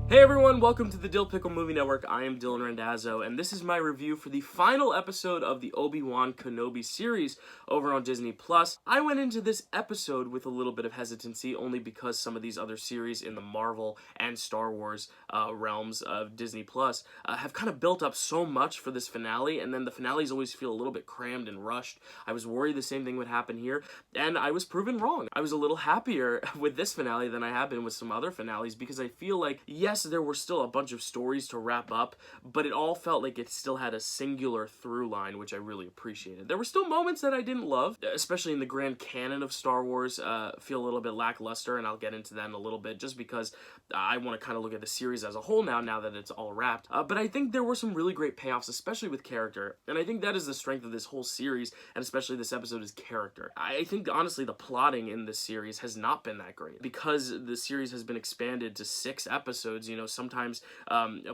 Hey everyone, welcome to the Dill Pickle Movie Network. I am Dylan Randazzo, and this is my review for the final episode of the Obi-Wan Kenobi series over on Disney+. I went into this episode with a little bit of hesitancy, only because some of these other series in the Marvel and Star Wars realms of Disney+, have kind of built up so much for this finale, and then the finales always feel a little bit crammed and rushed. I was worried the same thing would happen here, and I was proven wrong. I was a little happier with this finale than I have been with some other finales, because I feel like, yes, there were still a bunch of stories to wrap up, but it all felt like it still had a singular through line, which I really appreciated. There were still moments that I didn't love, especially in the grand canon of Star Wars, feel a little bit lackluster, and I'll get into that in a little bit, just because I want to kind of look at the series as a whole now that it's all wrapped. But I think there were some really great payoffs, especially with character, and I think that is the strength of this whole series, and especially this episode, is character. I think, honestly, the plotting in this series has not been that great. Because the series has been expanded to 6 episodes, you know, sometimes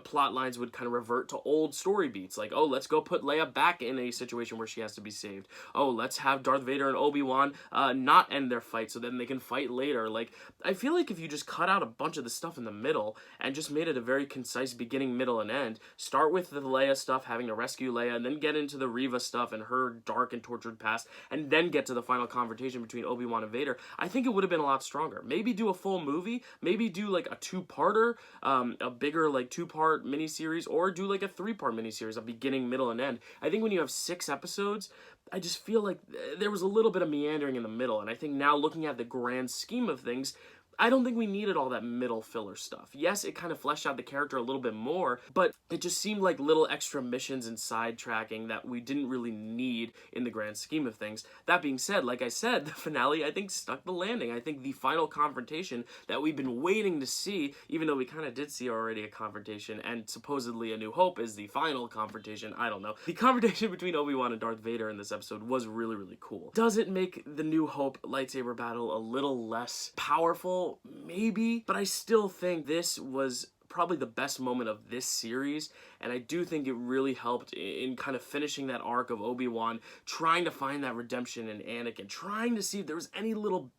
plot lines would kind of revert to old story beats, like, oh, let's go put Leia back in a situation where she has to be saved. Oh, let's have Darth Vader and Obi-Wan not end their fight so then they can fight later. Like, I feel like if you just cut out a bunch of the stuff in the middle and just made it a very concise beginning, middle, and end, start with the Leia stuff, having to rescue Leia, and then get into the Reva stuff and her dark and tortured past, and then get to the final confrontation between Obi-Wan and Vader, I think it would have been a lot stronger. Maybe do a full movie, maybe do like a 2-parter, a bigger like 2-part miniseries, or do like a 3-part miniseries, a beginning, middle, and end. I think when you have 6 episodes, I just feel like there was a little bit of meandering in the middle, and I think now, looking at the grand scheme of things, I don't think we needed all that middle filler stuff. Yes, it kind of fleshed out the character a little bit more, but it just seemed like little extra missions and sidetracking that we didn't really need in the grand scheme of things. That being said, like I said, the finale, I think, stuck the landing. I think the final confrontation that we've been waiting to see, even though we kind of did see already a confrontation, and supposedly A New Hope is the final confrontation, I don't know. The confrontation between Obi-Wan and Darth Vader in this episode was really, really cool. Does it make the New Hope lightsaber battle a little less powerful? Maybe, but I still think this was probably the best moment of this series, and I do think it really helped in kind of finishing that arc of Obi-Wan, trying to find that redemption in Anakin, trying to see if there was any little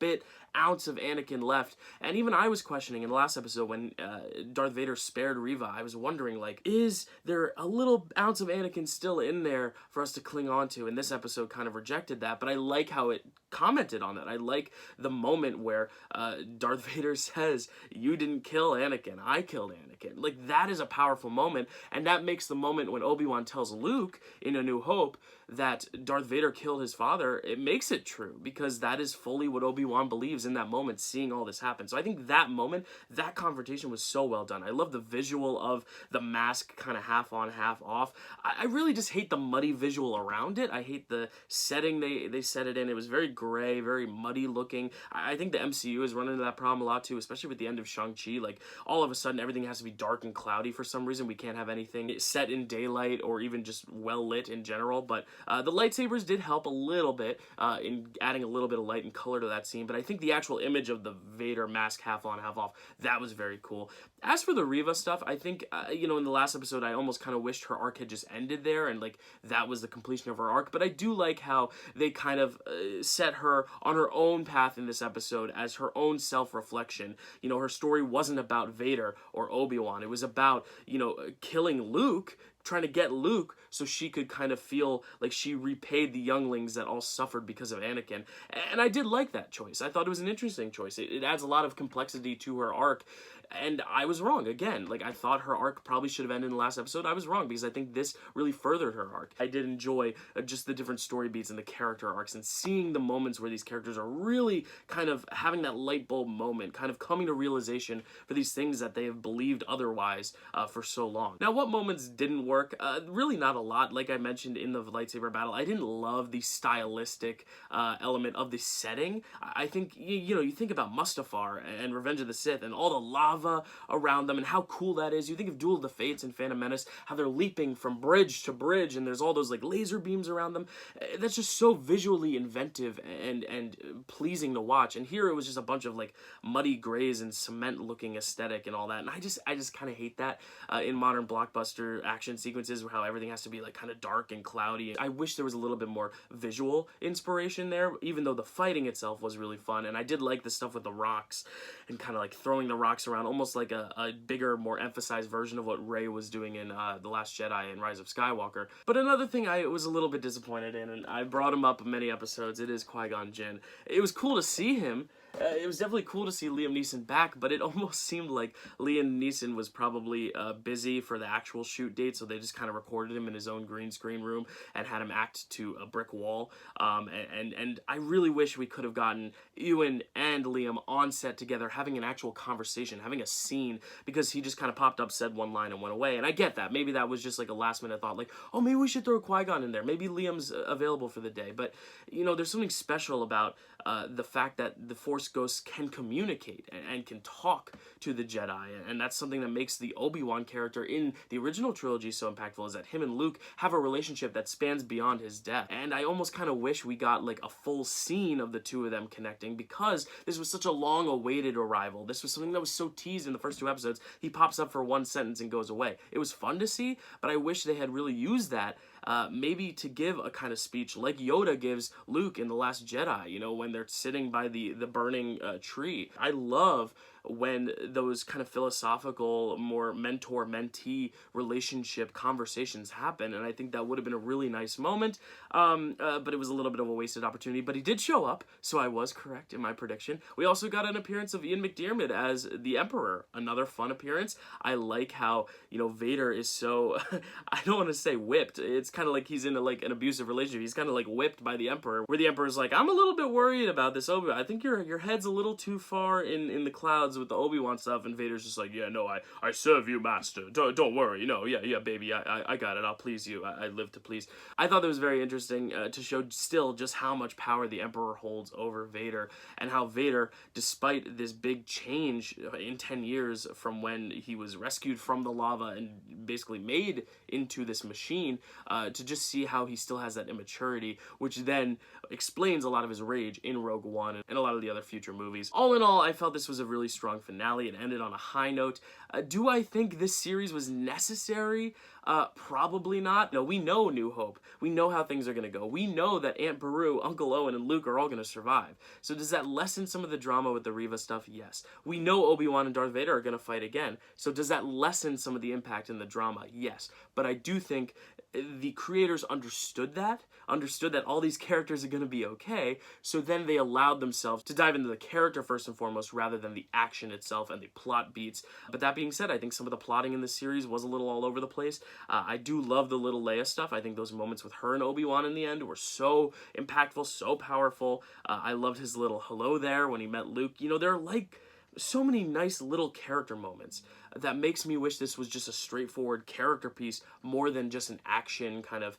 ounce of Anakin left. And even I was questioning in the last episode when Darth Vader spared Reva, I was wondering, like, is there a little ounce of Anakin still in there for us to cling on to? And this episode kind of rejected that, but I like how it commented on that. I like the moment where Darth Vader says, "You didn't kill Anakin, I killed Anakin." Like, that is a powerful moment, and that makes the moment when Obi-Wan tells Luke in A New Hope that Darth Vader killed his father, it makes it true, because that is fully what Obi-Wan believes in that moment, seeing all this happen. So I think that moment, that confrontation was so well done. I love the visual of the mask kind of half on, half off. I really just hate the muddy visual around it. I hate the setting they set it in. It was very gray, very muddy looking. I think the MCU is running into that problem a lot too, especially with the end of Shang-Chi. Like, all of a sudden everything has to be dark and cloudy for some reason. We can't have anything set in daylight or even just well lit in general, but the lightsabers did help a little bit in adding a little bit of light and color to that scene, but I think the actual image of the Vader mask half on, half off, that was very cool. As for the Reva stuff, I think, you know, in the last episode, I almost kind of wished her arc had just ended there, and, like, that was the completion of her arc, but I do like how they kind of set her on her own path in this episode as her own self-reflection. You know, her story wasn't about Vader or Obi-Wan. It was about, you know, killing Luke, trying to get Luke so she could kind of feel like she repaid the younglings that all suffered because of Anakin. And I did like that choice. I thought it was an interesting choice. It adds a lot of complexity to her arc. And I was wrong, again. Like, I thought her arc probably should have ended in the last episode. I was wrong, because I think this really furthered her arc. I did enjoy just the different story beats and the character arcs, and seeing the moments where these characters are really kind of having that light bulb moment, kind of coming to realization for these things that they have believed otherwise for so long. Now, what moments didn't work? Really not a lot. Like I mentioned in the lightsaber battle, I didn't love the stylistic element of the setting. I think, you know, you think about Mustafar and Revenge of the Sith and all the lava around them and how cool that is. You think of Duel of the Fates and Phantom Menace, how they're leaping from bridge to bridge and there's all those like laser beams around them. That's just so visually inventive and pleasing to watch. And here it was just a bunch of like muddy grays and cement looking aesthetic and all that. And I just kind of hate that in modern blockbuster action sequences, where how everything has to be like kind of dark and cloudy. I wish there was a little bit more visual inspiration there, even though the fighting itself was really fun. And I did like the stuff with the rocks and kind of like throwing the rocks around Obi-Wan, almost like a bigger, more emphasized version of what Rey was doing in The Last Jedi and Rise of Skywalker. But another thing I was a little bit disappointed in, and I brought him up in many episodes, it is Qui-Gon Jinn. It was cool to see him. It was definitely cool to see Liam Neeson back, but it almost seemed like Liam Neeson was probably busy for the actual shoot date, so they just kind of recorded him in his own green screen room and had him act to a brick wall. And I really wish we could have gotten Ewan and Liam on set together, having an actual conversation, having a scene, because he just kind of popped up, said one line, and went away. And I get that. Maybe that was just like a last-minute thought, like, oh, maybe we should throw Qui-Gon in there. Maybe Liam's available for the day. But, you know, there's something special about the fact that the Force ghosts can communicate and can talk to the Jedi, and that's something that makes the Obi-Wan character in the original trilogy so impactful, is that him and Luke have a relationship that spans beyond his death. And I almost kind of wish we got like a full scene of the two of them connecting, because this was such a long-awaited arrival. This was something that was so teased in the first 2 episodes. He pops up for one sentence and goes away. It was fun to see, but I wish they had really used that maybe to give a kind of speech like Yoda gives Luke in The Last Jedi, you know, when they're sitting by the burning tree. I love when those kind of philosophical, more mentor-mentee relationship conversations happen, and I think that would have been a really nice moment, but it was a little bit of a wasted opportunity. But he did show up, so I was correct in my prediction. We also got an appearance of Ian McDiarmid as the Emperor, another fun appearance. I like how, you know, Vader is so, I don't want to say whipped, it's kind of like he's in like an abusive relationship. He's kind of like whipped by the Emperor, where the Emperor's like, I'm a little bit worried about this Obi-Wan. I think your head's a little too far in the clouds with the Obi-Wan stuff, and Vader's just like, yeah, no, I serve you, master. Don't worry, you know, yeah, baby, I got it. I'll please you. I live to please. I thought that was very interesting to show still just how much power the Emperor holds over Vader, and how Vader, despite this big change in 10 years from when he was rescued from the lava and basically made into this machine, to just see how he still has that immaturity, which then explains a lot of his rage in Rogue One and a lot of the other future movies. All in all, I felt this was a really strong finale. It ended on a high note. Do I think this series was necessary? Probably not. No, we know New Hope. We know how things are going to go. We know that Aunt Beru, Uncle Owen, and Luke are all going to survive. So does that lessen some of the drama with the Reva stuff? Yes. We know Obi-Wan and Darth Vader are going to fight again. So does that lessen some of the impact in the drama? Yes. But I do think the creators understood that all these characters are going to be okay, so then they allowed themselves to dive into the character first and foremost, rather than the action itself and the plot beats. But that being said, I think some of the plotting in this series was a little all over the place. I do love the little Leia stuff. I think those moments with her and Obi-Wan in the end were so impactful, so powerful. I loved his little hello there when he met Luke. You know, there are like so many nice little character moments that makes me wish this was just a straightforward character piece more than just an action kind of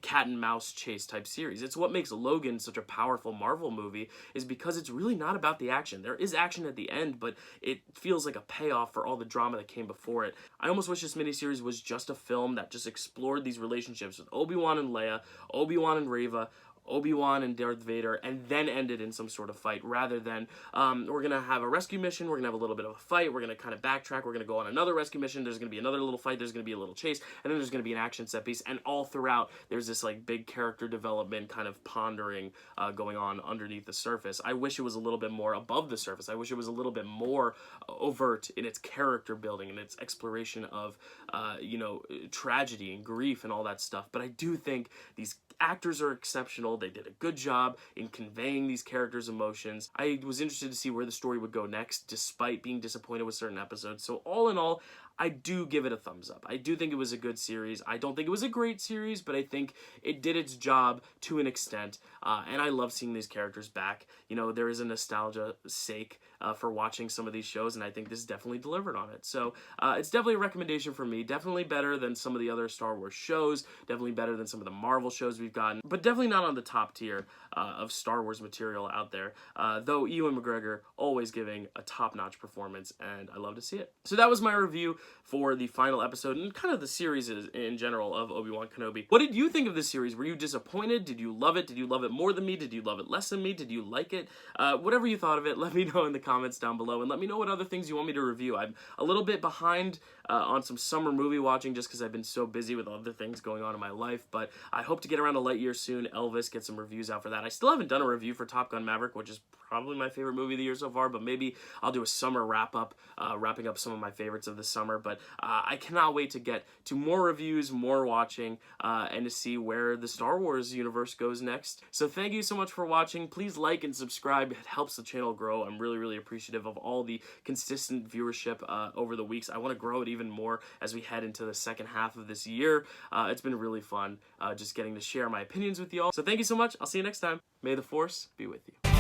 cat and mouse chase type series. It's what makes Logan such a powerful Marvel movie, is because it's really not about the action. There is action at the end, but it feels like a payoff for all the drama that came before it. I almost wish this miniseries was just a film that just explored these relationships with Obi-Wan and Leia, Obi-Wan and Reva, Obi-Wan and Darth Vader, and then ended in some sort of fight, rather than we're going to have a rescue mission, we're going to have a little bit of a fight, we're going to kind of backtrack, we're going to go on another rescue mission, there's going to be another little fight, there's going to be a little chase, and then there's going to be an action set piece, and all throughout there's this like big character development kind of pondering going on underneath the surface. I wish it was a little bit more above the surface. I wish it was a little bit more overt in its character building and its exploration of you know, tragedy and grief and all that stuff. But I do think these actors are exceptional. They did a good job in conveying these characters' emotions. I was interested to see where the story would go next, despite being disappointed with certain episodes. So all in all, I do give it a thumbs up. I do think it was a good series. I don't think it was a great series, but I think it did its job to an extent, and I love seeing these characters back. You know, there is a nostalgia sake for watching some of these shows, and I think this definitely delivered on it. So it's definitely a recommendation for me. Definitely better than some of the other Star Wars shows, definitely better than some of the Marvel shows we've gotten, but definitely not on the top tier of Star Wars material out there, though Ewan McGregor always giving a top-notch performance, and I love to see it. So that was my review for the final episode and kind of the series in general of Obi-Wan Kenobi. What did you think of this series? Were you disappointed? Did you love it? Did you love it more than me? Did you love it less than me? Did you like it? Whatever you thought of it, let me know in the comments down below, and let me know what other things you want me to review. I'm a little bit behind on some summer movie watching just because I've been so busy with other things going on in my life. But I hope to get around to Lightyear soon. Elvis, get some reviews out for that. I still haven't done a review for Top Gun Maverick, which is probably my favorite movie of the year so far, but maybe I'll do a summer wrap-up, wrapping up some of my favorites of the summer. But I cannot wait to get to more reviews, more watching, and to see where the Star Wars universe goes next. So thank you so much for watching. Please like and subscribe. It helps the channel grow. I'm really, really appreciative of all the consistent viewership over the weeks. I want to grow it even more as we head into the second half of this year. It's been really fun just getting to share my opinions with y'all. So thank you so much. I'll see you next time. May the Force be with you.